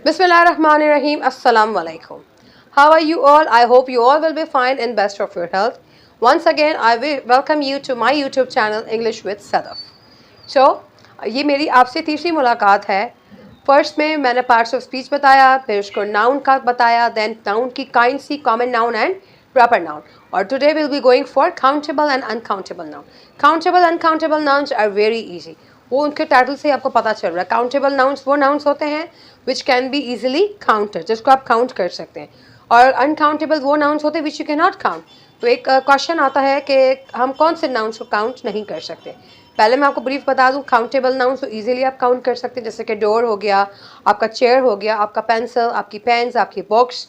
Bismillahirrahmanirrahim. Assalamu alaikum. How are you all? I hope you all will be fine and best of your health. Once again, I will welcome you to my YouTube channel English with Sadaf. So, ये मेरी आपसे तीसरी मुलाकात है. First में मैंने parts of speech बताया, फिर उसको नाउन का बताया, देन नाउन की काइंड सी, common noun and proper noun. और today will be going for countable and uncountable noun. Countable uncountable nouns are very easy. वो उनके टाइटल से आपको पता चल रहा है. काउंटेबल नाउन्स वो नाउन्स होते हैं which can be easily counted, जिसको आप काउंट कर सकते हैं. और अनकाउंटेबल वो नाउन्स होते हैं which you can not count. तो एक क्वेश्चन आता है कि हम कौन से नाउन्स को काउंट नहीं कर सकते. पहले मैं आपको ब्रीफ बता दूं. काउंटेबल नाउन्स तो इजीली आप काउंट कर सकते हैं, जैसे कि डोर हो गया, आपका चेयर हो गया, आपका पेंसिल, आपकी पेन्स, आपकी बुक्स,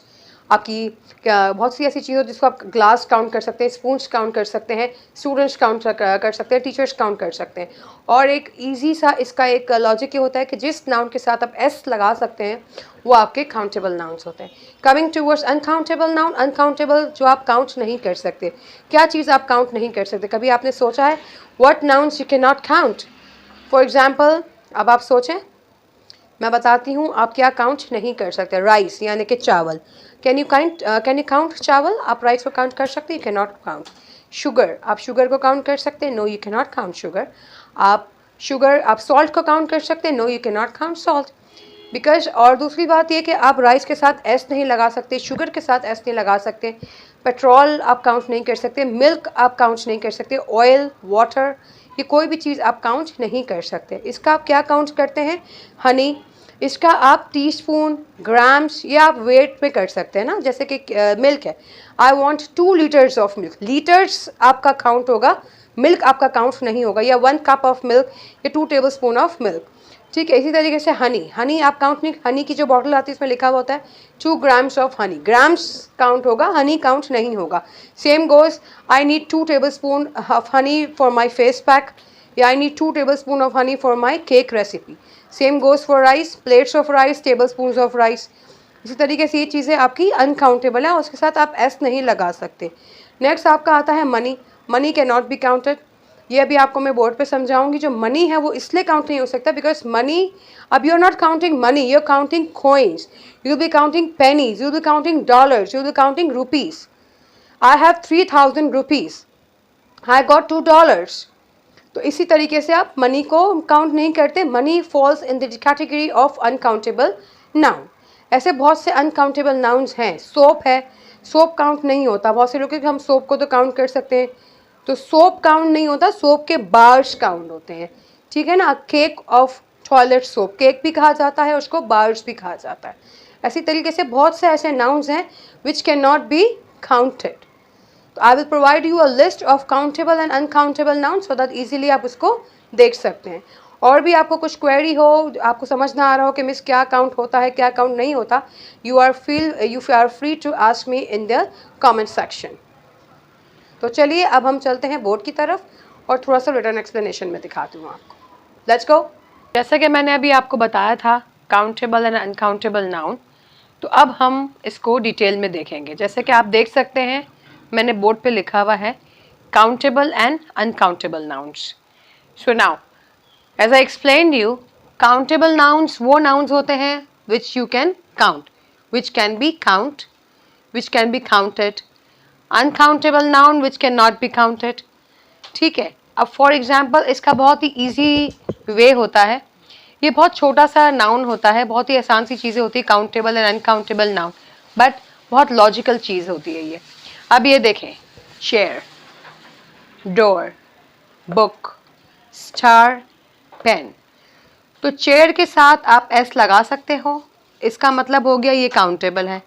आपकी बहुत सी ऐसी चीज़ों जिसको आप ग्लास काउंट कर सकते हैं, स्पून्स काउंट कर सकते हैं, स्टूडेंट्स काउंट कर सकते हैं, टीचर्स काउंट कर सकते हैं. और एक इजी सा इसका एक लॉजिक ये होता है कि जिस नाउन के साथ आप एस लगा सकते हैं वो आपके काउंटेबल नाउन्स होते हैं. Coming towards uncountable noun. Uncountable जो आप काउंट नहीं कर सकते. क्या चीज़ आप काउंट नहीं कर सकते? कभी आपने सोचा है what nouns you can not count? For example, अब आप सोचें, मैं बताती हूँ आप क्या काउंट नहीं कर सकते. राइस यानी कि चावल. कैन यू काउंट चावल? आप राइस को काउंट कर सकते हैं? You can not count. Sugar, आप शुगर को काउंट कर सकते हैं? No, you can not count sugar. आप सॉल्ट को काउंट कर सकते हैं? No, you can not count salt. Because और दूसरी बात यह कि आप राइस के साथ एस नहीं लगा सकते, शुगर के साथ एस नहीं लगा सकते, पेट्रोल आप काउंट नहीं कर सकते, मिल्क आप काउंट नहीं कर सकते, ऑयल, वाटर, ये कोई भी चीज़ आप काउंट नहीं कर सकते. इसका आप क्या काउंट करते हैं? हनी. इसका आप टीस्पून, ग्राम्स या आप वेट में कर सकते हैं ना. जैसे कि मिल्क है, I want 2 litres of milk. Litres आपका काउंट होगा, मिल्क आपका काउंट नहीं होगा. या 1 कप ऑफ मिल्क या 2 टेबल स्पून ऑफ मिल्क. ठीक है. इसी तरीके से हनी आप काउंट नहीं. हनी की जो बॉटल आती है उसमें लिखा हुआ होता है 2 grams of honey. Grams count होगा, हनी काउंट नहीं होगा. Same goes, I need 2 table spoon of honey for my face pack, या I need 2 table spoon of honey for my cake recipe. Same goes for rice, plates of rice, table spoon of rice. इसी तरीके से ये चीज़ें आपकी uncountable है, उसके साथ आप एस नहीं लगा सकते. नेक्स्ट आपका आता है money. Money can not be counted. ये अभी आपको मैं बोर्ड पे समझाऊंगी. जो मनी है वो इसलिए काउंट नहीं हो सकता बिकॉज मनी, अब you are not counting money, you are counting coins, you will be counting pennies, you will be counting dollars, you will be counting rupees. I have 3000 rupees, I got $2. तो इसी तरीके से आप money को count नहीं करते. Money falls in the category of uncountable noun. ऐसे बहुत से अनकाउंटेबल नाउन्स हैं. सोप है, सोप काउंट नहीं होता. बहुत से लोग कि हम सोप को तो काउंट कर सकते हैं, तो सोप काउंट नहीं होता, सोप के बार्स काउंट होते हैं. ठीक है ना. Cake of toilet soap, cake भी कहा जाता है, उसको बार्स भी कहा जाता है. इसी तरीके से बहुत से ऐसे नाउन्स हैं which can not be counted. तो I will provide you a list of countable and uncountable noun so that easily आप उसको देख सकते हैं. और भी आपको कुछ क्वेरी हो, आपको समझ ना आ रहा हो कि मिस क्या काउंट होता है, क्या काउंट नहीं होता, you are free to ask me in the comment section. तो चलिए अब हम चलते हैं बोर्ड की तरफ और थोड़ा सा रिटर्न एक्सप्लेनेशन में दिखाती हूँ आपको. Let's go. जैसा कि मैंने अभी आपको बताया था काउंटेबल एंड अनकाउंटेबल नाउन, तो अब हम इसको डिटेल में देखेंगे. जैसे कि आप देख सकते हैं मैंने बोर्ड पे लिखा हुआ है countable and uncountable nouns. So now as I explain you, countable nouns वो नाउन्स होते हैं which you can count, which can be count, which can be counted. Uncountable noun which can not be counted. ठीक है. अब for example इसका बहुत ही easy way होता है. ये बहुत छोटा सा नाउन होता है, बहुत ही आसान सी चीज़ें होती है countable and uncountable noun, but बहुत लॉजिकल चीज़ होती है ये. अब ये देखें, chair, door, book, star, pen. तो चेयर के साथ आप एस लगा सकते हो, इसका मतलब हो गया ये काउंटेबल है.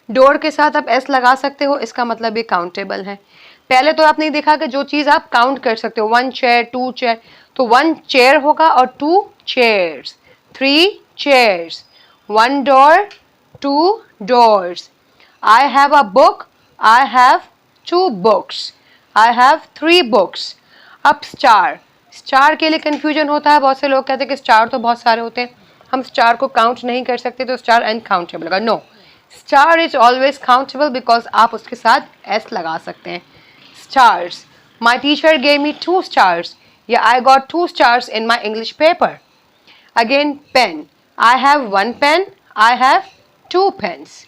डोर के साथ आप एस लगा सकते हो, इसका मतलब ये काउंटेबल है. पहले तो आपने देखा कि जो चीज़ आप काउंट कर सकते हो, 1 चेयर, 2 चेयर, तो 1 चेयर होगा और 2 chairs, 3 chairs, 1 door, 2 doors. I have a book, I have 2 books. I have 3 books. अब स्टार, स्टार के लिए कंफ्यूजन होता है. बहुत से लोग कहते हैं कि स्टार तो बहुत सारे होते हैं, हम स्टार को काउंट नहीं कर सकते, तो स्टार अनकाउंटेबल होगा. No, star is always countable because आप उसके साथ एस लगा सकते हैं. Stars, my teacher gave me 2 stars, या I got 2 stars in my English paper. Again pen, I have 1 pen, I have 2 pens.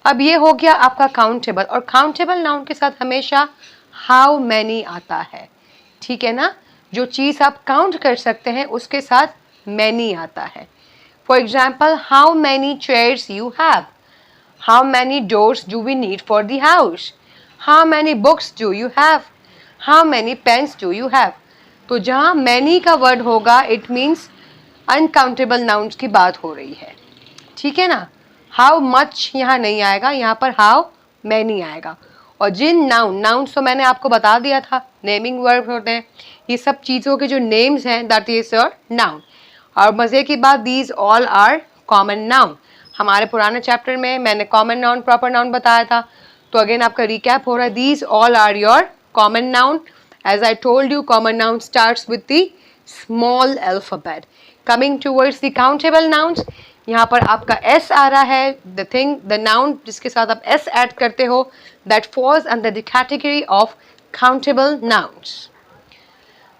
अब ये हो गया आपका काउंटेबल, और काउंटेबल नाउन के साथ हमेशा हाउ मैनी आता है, ठीक है ना। जो चीज़ आप काउंट कर सकते हैं उसके साथ मैनी आता है। For example, how many chairs you have, how many doors do we need for the house, how many books do you have, how many pens do you have. तो जहाँ मैनी का वर्ड होगा it means uncountable nouns की बात हो रही है, ठीक है ना। हाउ मच यहाँ नहीं आएगा, यहाँ पर हाउ मैनी आएगा। और जिन नाउन्स तो मैंने आपको बता दिया था, नेमिंग वर्ब होते हैं, ये सब चीज़ों के जो नेम्स हैं दैट इज योर नाउन। और मज़े की बात, these all are common noun. हमारे पुराने चैप्टर में मैंने कॉमन नाउन प्रॉपर नाउन बताया था, तो अगेन आपका रिकैप हो रहा है। These all are your common noun. As I told you, common noun starts with the small alphabet. Coming towards the countable nouns, यहाँ पर आपका एस आ रहा है। द नाउन जिसके साथ आप एस ऐड करते हो that falls under the category of countable nouns.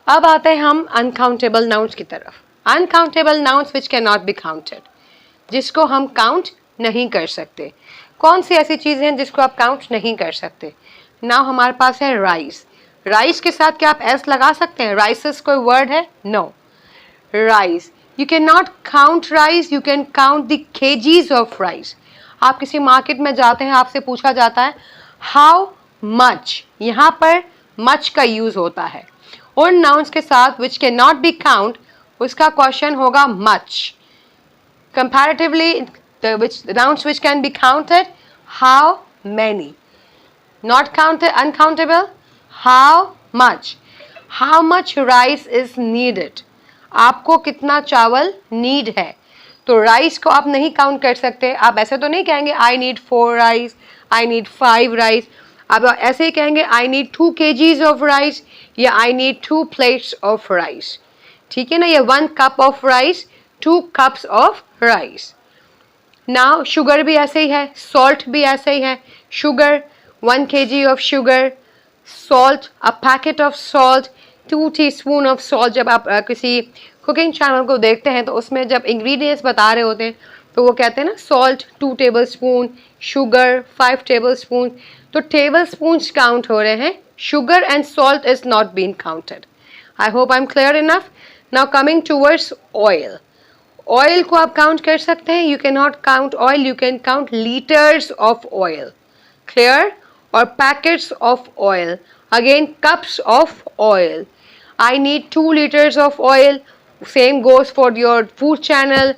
अब आते हैं हम अनकाउंटेबल नाउन्स की तरफ। Uncountable nouns which can not be counted, जिसको हम काउंट नहीं कर सकते। कौन सी ऐसी चीज़ें हैं जिसको आप काउंट नहीं कर सकते? नाउ हमारे पास है राइस। राइस के साथ क्या आप एस लगा सकते हैं? राइसेस कोई वर्ड है? No. Rice, you can not count rice, you can count the KGs of rice. आप किसी मार्केट में जाते हैं, आपसे पूछा जाता है हाउ मच, यहाँ पर मच का यूज होता है। उन नाउन्स के साथ विच कैन नॉट बी काउंट, उसका क्वेश्चन होगा much. Comparatively the nouns which can be counted, how many. Not counted, uncountable, how much. How much rice is needed. आपको कितना चावल नीड है, तो राइस को आप नहीं काउंट कर सकते। आप ऐसे तो नहीं कहेंगे I need 4 rice, I need 5 rice. आप ऐसे ही कहेंगे I need 2 kgs of rice, या I need 2 plates of rice, ठीक है ना। या 1 cup of rice, 2 cups of rice. Now sugar भी ऐसे ही है, सॉल्ट भी ऐसे ही है। Sugar 1 kg of sugar, salt a packet of salt, 2 teaspoon of salt. जब आप किसी कुकिंग चैनल को देखते हैं तो उसमें जब इंग्रेडिएंट्स बता रहे होते हैं तो वो कहते हैं ना salt 2 table spoon, sugar 5 table spoon. तो टेबल स्पून काउंट हो रहे हैं, sugar and salt is not been counted. I hope I am clear enough. Now coming towards oil. Oil को आप काउंट कर सकते हैं, you can not count oil, you can count litres of oil, clear. और packets of oil, again cups of oil. I need 2 liters of oil, same goes for your food channel.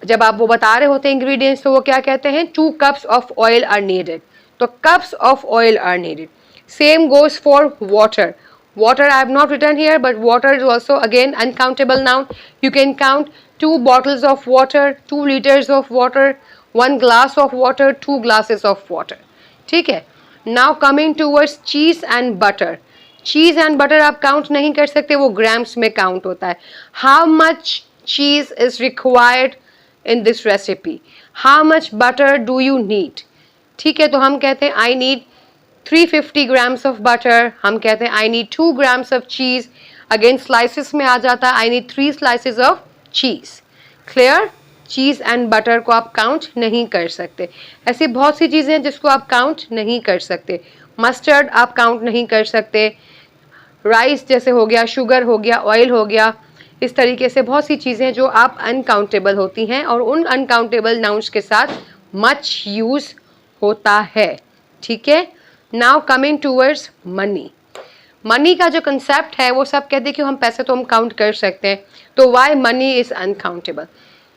जब आप वो बता रहे होते हैं इंग्रेडिएंट्स तो वो क्या कहते हैं, 2 cups of oil are needed, तो cups of oil are needed. Same goes for water. Water I have not written here, but water is also again uncountable noun. You can count 2 bottles of water, 2 liters of water, 1 glass of water, 2 glasses of water. ठीक है। Now coming towards cheese and butter. Cheese and butter आप count नहीं कर सकते, वो grams में count होता है। How much cheese is required in this recipe? How much butter do you need? ठीक है, तो हम कहते हैं I need 350 grams of butter, हम कहते हैं I need 2 grams of cheese, again slices में आ जाता है I need 3 slices of cheese, clear. Cheese and butter को आप काउंट नहीं कर सकते। ऐसी बहुत सी चीज़ें हैं जिसको आप काउंट नहीं कर सकते। मस्टर्ड आप काउंट नहीं कर सकते, राइस जैसे हो गया, शुगर हो गया, ऑयल हो गया, इस तरीके से बहुत सी चीज़ें जो आप अनकाउंटेबल होती हैं, और उन अनकाउंटेबल नाउन्स के साथ मच यूज़ होता है, ठीक है। Now coming towards money. Money का जो कंसेप्ट है वो सब कहते हैं कि हम पैसे तो हम काउंट कर सकते हैं, तो वाई मनी इज़ अनकाउंटेबल,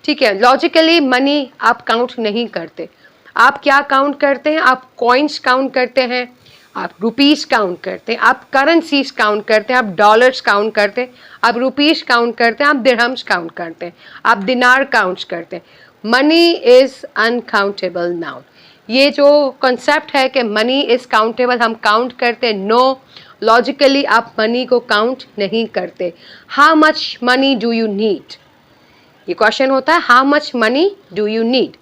ठीक है। लॉजिकली मनी आप काउंट नहीं करते। आप क्या काउंट करते हैं? आप कॉइन्स काउंट करते हैं, आप रुपीस काउंट करते हैं, आप करेंसीज काउंट करते हैं, आप डॉलर्स काउंट करते हैं, आप रुपीस काउंट करते हैं, आप दिरहम्स काउंट करते हैं, आप दिनार काउंट करते हैं। Money is uncountable noun. ये जो कॉन्सेप्ट है कि मनी इज़ काउंटेबल, हम काउंट करते हैं, नो, लॉजिकली आप मनी को काउंट नहीं करते। How much money do you need, ये क्वेश्चन होता है, how much money do you need.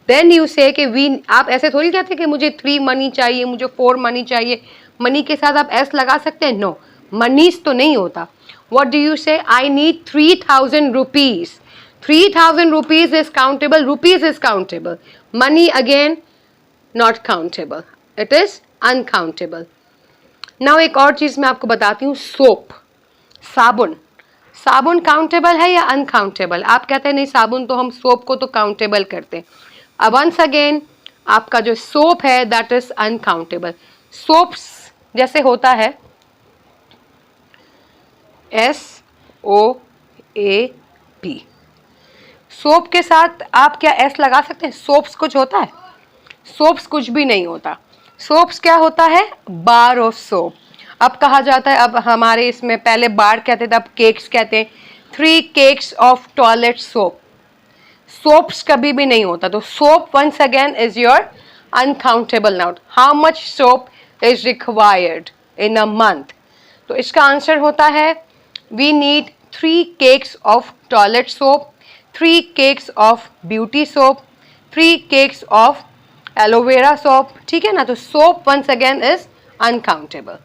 Then you say कि वी, आप ऐसे थोड़ी कहते कि मुझे 3 मनी चाहिए, मुझे 4 मनी चाहिए। मनी के साथ आप एस लगा सकते हैं? नो, मनीस तो नहीं होता। व्हाट डू यू से? I need 3000 rupees. 3,000 rupees is countable. Rupees is countable. Money again not countable. It is uncountable. Now एक और चीज़ मैं आपको बताती हूँ, सोप, साबुन. साबुन काउंटेबल है या अनकाउंटेबल? आप कहते हैं नहीं साबुन तो हम सोप को तो काउंटेबल करते हैं. अब वंस अगेन आपका जो सोप है दैट इज अनकाउंटेबल. सोप्स जैसे होता है SOAP. सोप के साथ आप क्या S लगा सकते हैं? सोप्स कुछ होता है? सोप्स कुछ भी नहीं होता. सोप्स क्या होता है? बार ऑफ सोप. अब कहा जाता है, अब हमारे इसमें पहले बार कहते थे, अब केक्स कहते हैं. 3 cakes of toilet soap. Soaps कभी भी नहीं होता. तो soap once again is your uncountable noun. How much soap is required in a month? तो इसका आंसर होता है we need 3 cakes of toilet soap, 3 cakes of beauty soap, 3 cakes of aloe vera soap. ठीक है ना? तो soap once again is uncountable.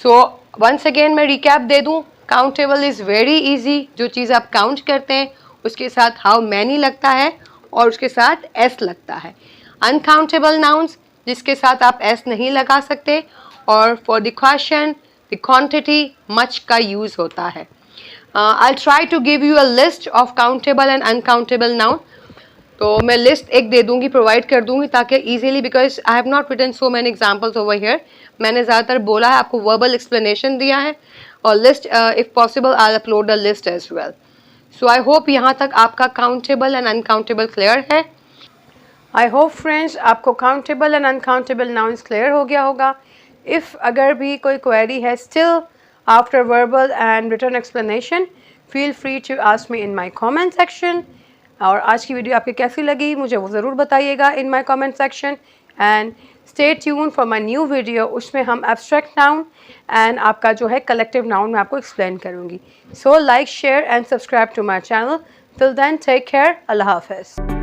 So once again मैं recap दे दूं. Countable is very easy. जो चीज़ आप काउंट करते हैं उसके साथ हाउ मैनी लगता है और उसके साथ एस लगता है. अनकाउंटेबल नाउन्स जिसके साथ आप एस नहीं लगा सकते, और for the question the quantity much का यूज़ होता है. I try to give you a list of countable and uncountable noun. तो मैं लिस्ट एक दे दूंगी, प्रोवाइड कर दूंगी ताकि easily, because I have not written so many examples over here. मैंने ज़्यादातर बोला है, आपको वर्बल एक्सप्लेनेशन दिया है, और list if possible I upload the list as well. So I hope यहाँ तक आपका काउंटेबल एंड अनकाउंटेबल क्लियर है. आई होप फ्रेंड्स आपको countable and uncountable nouns clear हो गया होगा. इफ़ अगर भी कोई क्वेरी है still after verbal and written explanation, feel free to ask me in my comment section. और आज की वीडियो आपको कैसी लगी मुझे वो ज़रूर बताइएगा in my comment section. And stay tune for my new video. उसमें हम एब्स्ट्रैक्ट नाउन एंड आपका जो है कलेक्टिव नाउन मैं आपको एक्सप्लेन करूँगी. So like, share and subscribe to my channel. Till then take care. अल्लाह हाफ़िज़.